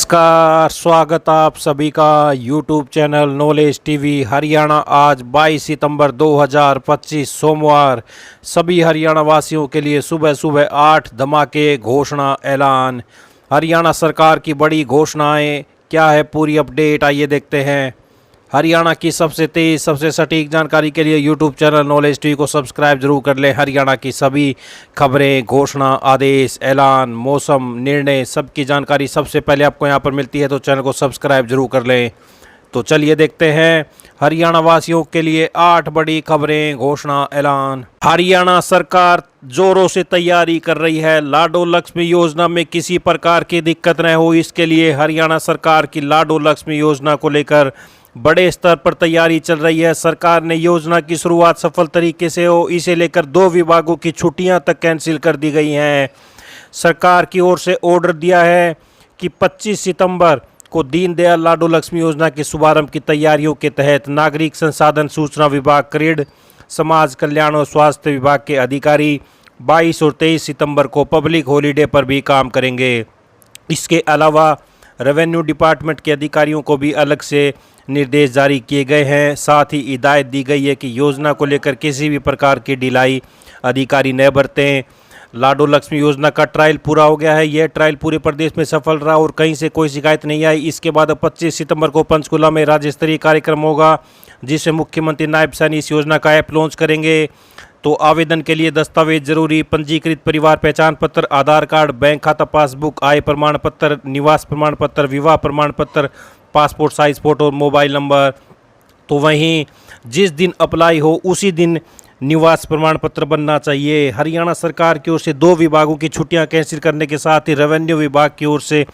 नमस्कार, स्वागत आप सभी का YouTube channel knowledge TV Haryana. आज 22 सितंबर 2025 सोमवार सभी हरियाणा वासियों के लिए सुबह सुबह 8 धमाके घोषणा ऐलान। हरियाणा सरकार की बड़ी घोषणाएं क्या है, पूरी अपडेट आइए देखते हैं। हरियाणा की सबसे तेज़ सबसे सटीक जानकारी के लिए यूट्यूब चैनल नॉलेज टीवी को सब्सक्राइब जरूर कर लें। हरियाणा की सभी खबरें, घोषणा, आदेश, ऐलान, मौसम, निर्णय सबकी जानकारी सबसे पहले आपको यहां पर मिलती है, तो चैनल को सब्सक्राइब जरूर कर लें। तो चलिए देखते हैं हरियाणा वासियों के लिए 8 बड़ी खबरें, घोषणा, ऐलान। हरियाणा सरकार जोरों से तैयारी कर रही है। लाडो लक्ष्मी योजना में किसी प्रकार की दिक्कत न हो, इसके लिए हरियाणा सरकार की लाडो लक्ष्मी योजना को लेकर बड़े स्तर पर तैयारी चल रही है। सरकार ने योजना की शुरुआत सफल तरीके से हो, इसे लेकर 2 विभागों की छुट्टियां तक कैंसिल कर दी गई हैं। सरकार की ओर से ऑर्डर दिया है कि 25 सितंबर को दीनदयाल लाडो लक्ष्मी योजना के शुभारंभ की तैयारियों के तहत नागरिक संसाधन सूचना विभाग, क्रीड, समाज कल्याण और स्वास्थ्य विभाग के अधिकारी 22 और 23 सितंबर को पब्लिक हॉलीडे पर भी काम करेंगे। इसके अलावा रेवेन्यू डिपार्टमेंट के अधिकारियों को भी अलग से निर्देश जारी किए गए हैं। साथ ही हिदायत दी गई है कि योजना को लेकर किसी भी प्रकार की ढिलाई अधिकारी न बरतें। लाडो लक्ष्मी योजना का ट्रायल पूरा हो गया है। यह ट्रायल पूरे प्रदेश में सफल रहा और कहीं से कोई शिकायत नहीं आई। इसके बाद 25 सितंबर को पंचकुला में राज्य स्तरीय कार्यक्रम होगा, जिससे मुख्यमंत्री नायब सैनी इस योजना का ऐप लॉन्च करेंगे। तो आवेदन के लिए दस्तावेज जरूरी: पंजीकृत परिवार पहचान पत्र, आधार कार्ड, बैंक खाता पासबुक, आय प्रमाण पत्र, निवास प्रमाण पत्र, विवाह प्रमाण पत्र, passport size photo, mobile number. तो वहीं जिस दिन अप्लाई हो उसी दिन निवास प्रमाण पत्र बनना चाहिए। हरियाणा सरकार की ओर से 2 विभागों की छुट्टियां कैंसिल करने के साथ ही रेवेन्यू विभाग की ओर से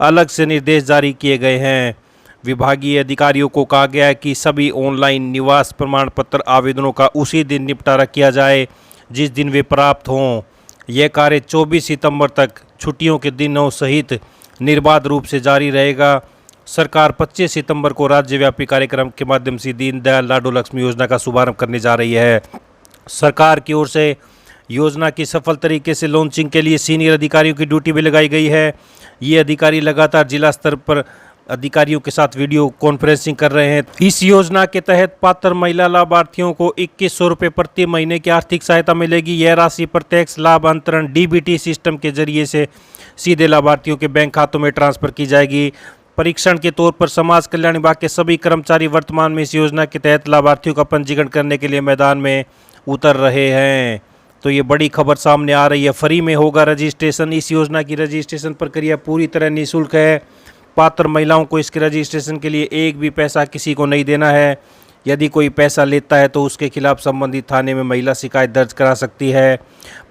अलग से निर्देश जारी किए गए हैं। विभागीय अधिकारियों को कहा गया है कि सभी ऑनलाइन निवास प्रमाण पत्र आवेदनों का उसी दिन निपटारा किया जाए जिस दिन वे प्राप्त हों। यह कार्य 24 सितंबर तक छुट्टियों के दिनों सहित निर्बाध रूप से जारी रहेगा। सरकार 25 सितंबर को राज्यव्यापी कार्यक्रम के माध्यम से दीनदयाल लाडो लक्ष्मी योजना का शुभारंभ करने जा रही है। सरकार की ओर से योजना की सफल तरीके से लॉन्चिंग के लिए सीनियर अधिकारियों की ड्यूटी भी लगाई गई है। ये अधिकारी लगातार जिला स्तर पर अधिकारियों के साथ वीडियो कॉन्फ्रेंसिंग कर रहे हैं। इस योजना के तहत पात्र महिला लाभार्थियों को 2100 रुपये प्रति महीने की आर्थिक सहायता मिलेगी। यह राशि प्रत्यक्ष लाभ अंतरण डीबीटी सिस्टम के जरिए से सीधे लाभार्थियों के बैंक खातों में ट्रांसफर की जाएगी। परीक्षण के तौर पर समाज कल्याण विभाग के सभी कर्मचारी वर्तमान में इस योजना के तहत लाभार्थियों का पंजीकरण करने के लिए मैदान में उतर रहे हैं। तो ये बड़ी खबर सामने आ रही है। फ्री में होगा रजिस्ट्रेशन। इस योजना की रजिस्ट्रेशन प्रक्रिया पूरी तरह निःशुल्क है। पात्र महिलाओं को इसके रजिस्ट्रेशन के लिए एक भी पैसा किसी को नहीं देना है। यदि कोई पैसा लेता है तो उसके खिलाफ संबंधित थाने में महिला शिकायत दर्ज करा सकती है।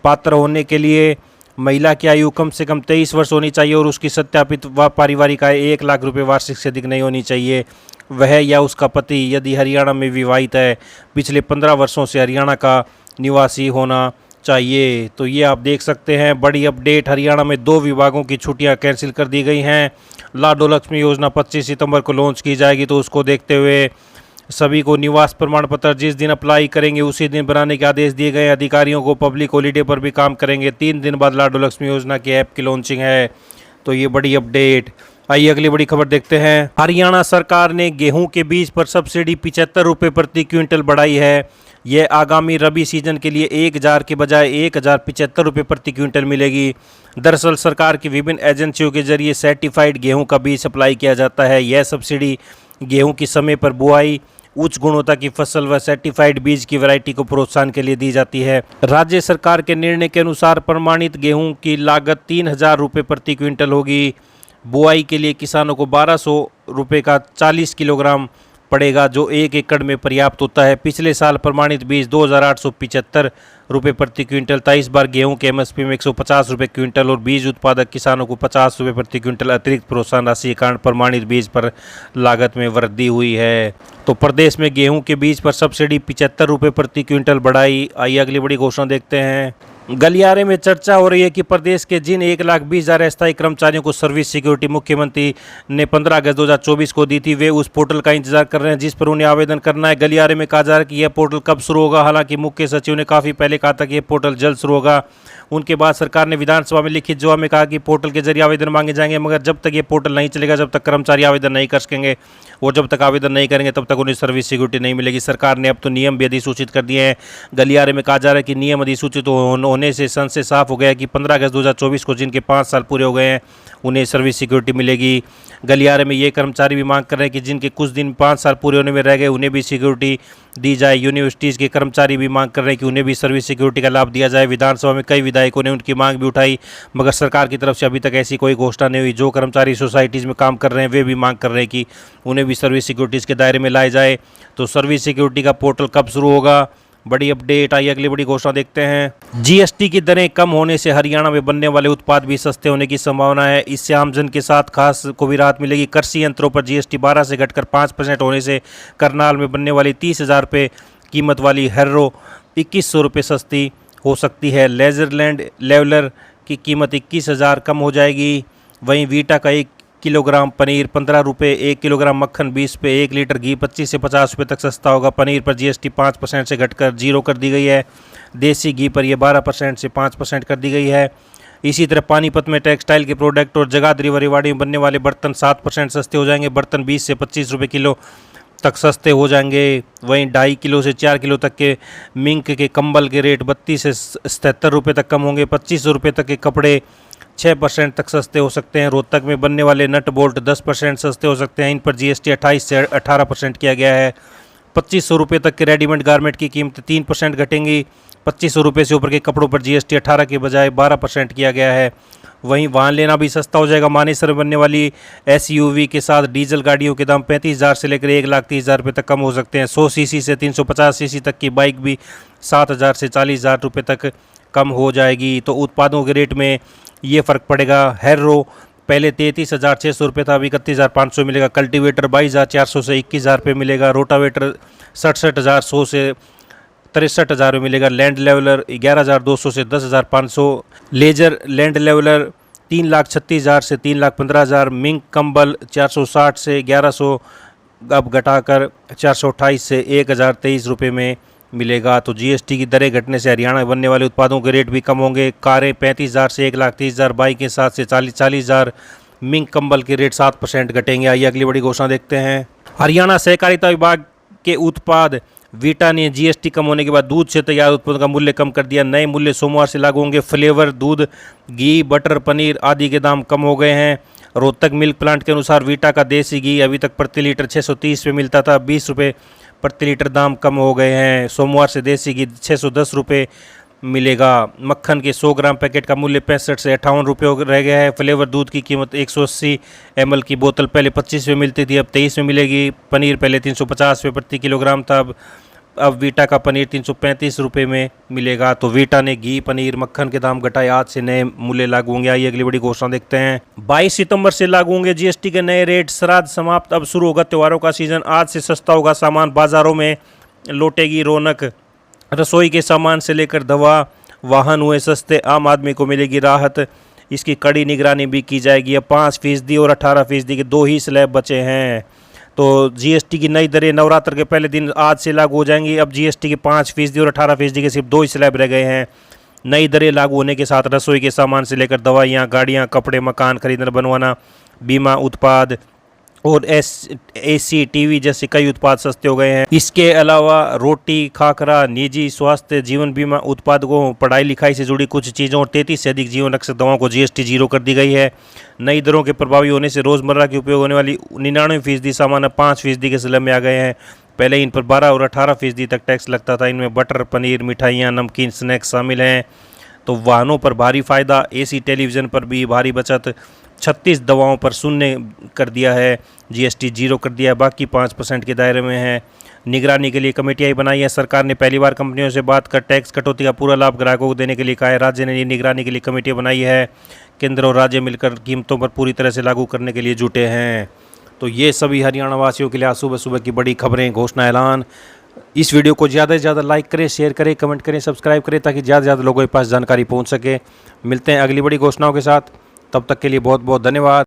पात्र होने के लिए महिला की आयु कम से कम 23 वर्ष होनी चाहिए और उसकी सत्यापित व पारिवारिक आय 1 लाख रुपये वार्षिक से अधिक नहीं होनी चाहिए। वह या उसका पति यदि हरियाणा में विवाहित है, पिछले 15 वर्षों से हरियाणा का निवासी होना चाहिए। तो ये आप देख सकते हैं बड़ी अपडेट। हरियाणा में 2 विभागों की छुट्टियां कैंसिल कर दी गई हैं। लाडो लक्ष्मी योजना 25 सितंबर को लॉन्च की जाएगी, तो उसको देखते हुए सभी को निवास प्रमाण पत्र जिस दिन अप्लाई करेंगे उसी दिन बनाने के आदेश दिए गए। अधिकारियों को पब्लिक हॉलीडे पर भी काम करेंगे। 3 दिन बाद लाडो लक्ष्मी योजना के ऐप की लॉन्चिंग है। तो ये बड़ी अपडेट। आइए अगली बड़ी खबर देखते हैं। हरियाणा सरकार ने गेहूं के बीज पर सब्सिडी 75 रुपये प्रति क्विंटल बढ़ाई है। यह आगामी रबी सीजन के लिए 1000 के बजाय 1075 रुपये प्रति क्विंटल मिलेगी। दरअसल सरकार की विभिन्न एजेंसियों के जरिए सर्टिफाइड गेहूं का बीज सप्लाई किया जाता है। यह सब्सिडी गेहूं की समय पर बुआई, उच्च गुणवत्ता की फसल व सर्टिफाइड बीज की वैरायटी को प्रोत्साहन के लिए दी जाती है। राज्य सरकार के निर्णय के अनुसार प्रमाणित गेहूं की लागत 3000 रुपये प्रति क्विंटल होगी। बुआई के लिए किसानों को 1200 रुपये का 40 किलोग्राम पड़ेगा, जो 1 एकड़ में पर्याप्त होता है। पिछले साल प्रमाणित बीज 2875 रुपये प्रति क्विंटल था। इस बार गेहूं के एमएसपी में 150 रुपये क्विंटल और बीज उत्पादक किसानों को 50 रुपये प्रति क्विंटल अतिरिक्त प्रोत्साहन राशि के कारण प्रमाणित बीज पर लागत में वृद्धि हुई है। तो प्रदेश में गेहूं के बीज पर सब्सिडी 75 रुपये प्रति क्विंटल बढ़ाई। आइए अगली बड़ी घोषणा देखते हैं। गलियारे में चर्चा हो रही है कि प्रदेश के जिन 1,20,000 अस्थायी कर्मचारियों को सर्विस सिक्योरिटी मुख्यमंत्री ने 15 अगस्त 2024 को दी थी, वे उस पोर्टल का इंतजार कर रहे हैं जिस पर उन्हें आवेदन करना है। गलियारे में कहा जा रहा है कि यह पोर्टल कब शुरू होगा। हालांकि मुख्य सचिव ने काफ़ी पहले कहा था कि यह पोर्टल जल्द शुरू होगा। उनके बाद सरकार ने विधानसभा में लिखित जवाब में कहा कि पोर्टल के जरिए आवेदन मांगे जाएंगे, मगर जब तक ये पोर्टल नहीं चलेगा, जब तक कर्मचारी आवेदन नहीं कर सकेंगे, वो जब तक आवेदन नहीं करेंगे तब तक उन्हें सर्विस सिक्योरिटी नहीं मिलेगी। सरकार ने अब तो नियम भी अधिसूचित कर दिए हैं। गलियारे में कहा जा रहा है कि नियम अधिसूचित होने से सन से साफ हो गया है कि 15 अगस्त 2024 को जिनके 5 साल पूरे हो गए हैं उन्हें सर्विस सिक्योरिटी मिलेगी। गलियारे में ये कर्मचारी भी मांग कर रहे हैं कि जिनके कुछ दिन 5 साल पूरे होने में रह गए उन्हें भी सिक्योरिटी दी जाए। यूनिवर्सिटीज़ के कर्मचारी भी मांग कर रहे हैं कि उन्हें भी सर्विस सिक्योरिटी का लाभ दिया जाए। विधानसभा में कई विधायकों ने उनकी मांग भी उठाई, मगर सरकार की तरफ से अभी तक ऐसी कोई घोषणा नहीं हुई। जो कर्मचारी सोसाइटीज़ में काम कर रहे हैं वे भी मांग कर रहे हैं कि उन्हें भी सर्विस सिक्योरिटीज़ के दायरे में लाए जाए। तो सर्विस सिक्योरिटी का पोर्टल कब शुरू होगा, बड़ी अपडेट आई। अगली बड़ी घोषणा देखते हैं। जीएसटी की दरें कम होने से हरियाणा में बनने वाले उत्पाद भी सस्ते होने की संभावना है। इससे आमजन के साथ खास को भी राहत मिलेगी। कृषि यंत्रों पर जीएसटी 12 से घटकर 5% होने से करनाल में बनने वाली 30,000 रुपये कीमत वाली हैरो 2,100 रुपये सस्ती हो सकती है। लेजरलैंड लेवलर की कीमत 21,000 कम हो जाएगी। वहीं वीटा का 1 किलोग्राम पनीर 15 रुपये, 1 किलोग्राम मक्खन 20 रुपये, 1 लीटर घी 25 से 50 रुपये तक सस्ता होगा। पनीर पर जीएसटी 5% से घटकर 0 कर दी गई है। देसी घी पर यह 12% से 5% कर दी गई है। इसी तरह पानीपत में टेक्सटाइल के प्रोडक्ट और जगाधरी व रेवाड़ी में बनने वाले बर्तन 7% सस्ते हो जाएंगे। बर्तन 20 से 25 रुपये किलो तक सस्ते हो जाएंगे। वहीं 2.5 किलो से 4 किलो तक के मिंक के कंबल के रेट 32 से 77 रुपये तक कम होंगे। 2500 रुपये तक के कपड़े 6% तक सस्ते हो सकते हैं। रोहतक में बनने वाले नट बोल्ट 10% सस्ते हो सकते हैं। इन पर जीएसटी 28 से 18% किया गया है। 2500 रुपये तक के रेडीमेड गारमेंट की कीमत 3% घटेंगी। 2500 रुपये से ऊपर के कपड़ों पर जीएसटी 18 के बजाय 12% किया गया है। वहीं वाहन लेना भी सस्ता हो जाएगा। मानेसर में बनने वाली एसयूवी के साथ डीजल गाड़ियों के दाम 35,000 से लेकर 1,30,000 रुपये तक कम हो सकते हैं। 100 सीसी से 350 सीसी तक की बाइक भी 7,000 से 40,000 रुपये तक कम हो जाएगी। तो उत्पादों के रेट में ये फ़र्क पड़ेगा। हैरो पहले 33,600 रुपये था, अब 31,500 मिलेगा। कल्टीवेटर 22,400 से 21,000 रुपये मिलेगा। रोटावेटर 67,100 से 63,000 में मिलेगा। लैंड लेवलर 11,200 से 10,500। लेजर लैंड लेवलर 3,36,000 से 3,15,000। मिंक कंबल 460 से 1,100 अब घटाकर 428 से 1,023 रुपये में मिलेगा। तो जीएसटी की दरें घटने से हरियाणा में बनने वाले उत्पादों के रेट भी कम होंगे। कारें 35,000 से 1,30,000, बाइकें 7 से 40,000। मिंक कंबल के रेट 7% घटेंगे। आइए अगली बड़ी घोषणा देखते हैं। हरियाणा सहकारिता विभाग के उत्पाद वीटा ने जीएसटी कम होने के बाद दूध से तैयार उत्पादों का मूल्य कम कर दिया। नए मूल्य सोमवार से लागू होंगे। फ्लेवर, दूध, घी, बटर, पनीर आदि के दाम कम हो गए हैं। रोहतक मिल्क प्लांट के अनुसार वीटा का देसी घी अभी तक प्रति लीटर 630 रुपये मिलता था, 20 रुपये प्रति लीटर दाम कम हो गए हैं। सोमवार से देसी घी 610 रुपये मिलेगा। मक्खन के 100 ग्राम पैकेट का मूल्य 65 से 58 रुपये रह गया है। फ्लेवर दूध की कीमत 180 ml की बोतल पहले 25 में मिलती थी, अब 23 में मिलेगी। पनीर पहले 350 रुपये प्रति किलोग्राम था, अब वीटा का पनीर 335 रुपये में मिलेगा। तो वीटा ने घी, पनीर, मक्खन के दाम घटाए। आज से नए मूल्य लागू होंगे। आइए अगली बड़ी घोषणा देखते हैं। 22 सितंबर से लागू होंगे जीएसटी के नए रेट। श्राद्ध समाप्त, अब शुरू होगा त्योहारों का सीजन। आज से सस्ता होगा सामान, बाजारों में लौटेगी रौनक। रसोई के सामान से लेकर दवा, वाहन हुए सस्ते, आम आदमी को मिलेगी राहत। इसकी कड़ी निगरानी भी की जाएगी। अब 5% और 18% के 2 ही स्लैब बचे हैं। तो जीएसटी की नई दरें नवरात्र के पहले दिन आज से लागू हो जाएंगी। अब जीएसटी के 5% और 18% के सिर्फ 2 ही स्लैब रह गए हैं। नई दरें लागू होने के साथ रसोई के सामान से लेकर दवाइयाँ, गाड़ियाँ, कपड़े, मकान खरीदना बनवाना, बीमा उत्पाद और एसी, टीवी जैसे कई उत्पाद सस्ते हो गए हैं। इसके अलावा रोटी, खाखरा, निजी स्वास्थ्य, जीवन बीमा उत्पादों, पढ़ाई लिखाई से जुड़ी कुछ चीज़ों और 33 से अधिक जीवन रक्षक दवाओं को जीएसटी 0 कर दी गई है। नई दरों के प्रभावी होने से रोज़मर्रा के उपयोग होने वाली 99% सामान अब 5% के स्लैब में आ गए हैं। पहले इन पर 12 और 18% तक टैक्स लगता था। इनमें बटर, पनीर, मिठाइयाँ, नमकीन, स्नैक्स शामिल हैं। तो वाहनों पर भारी फ़ायदा, एसी, टेलीविज़न पर भी भारी बचत। 36 दवाओं पर शून्य कर दिया है, जीएसटी 0 कर दिया है, बाकी 5% के दायरे में है। निगरानी के लिए कमेटियाँ बनाई है। सरकार ने पहली बार कंपनियों से बात कर टैक्स कटौती का पूरा लाभ ग्राहकों को देने के लिए कहा है। राज्य ने निगरानी के लिए कमेटियाँ बनाई है। केंद्र और राज्य मिलकर कीमतों पर पूरी तरह से लागू करने के लिए जुटे हैं। तो ये सभी हरियाणा वासियों के लिए आज सुबह सुबह की बड़ी खबरें, घोषणा, ऐलान। इस वीडियो को ज़्यादा से ज़्यादा लाइक करें, शेयर करें, कमेंट करें, सब्सक्राइब करें ताकि ज़्यादा से ज़्यादा लोगों के पास जानकारी पहुंच सके। मिलते हैं अगली बड़ी घोषणाओं के साथ, तब तक के लिए बहुत बहुत धन्यवाद।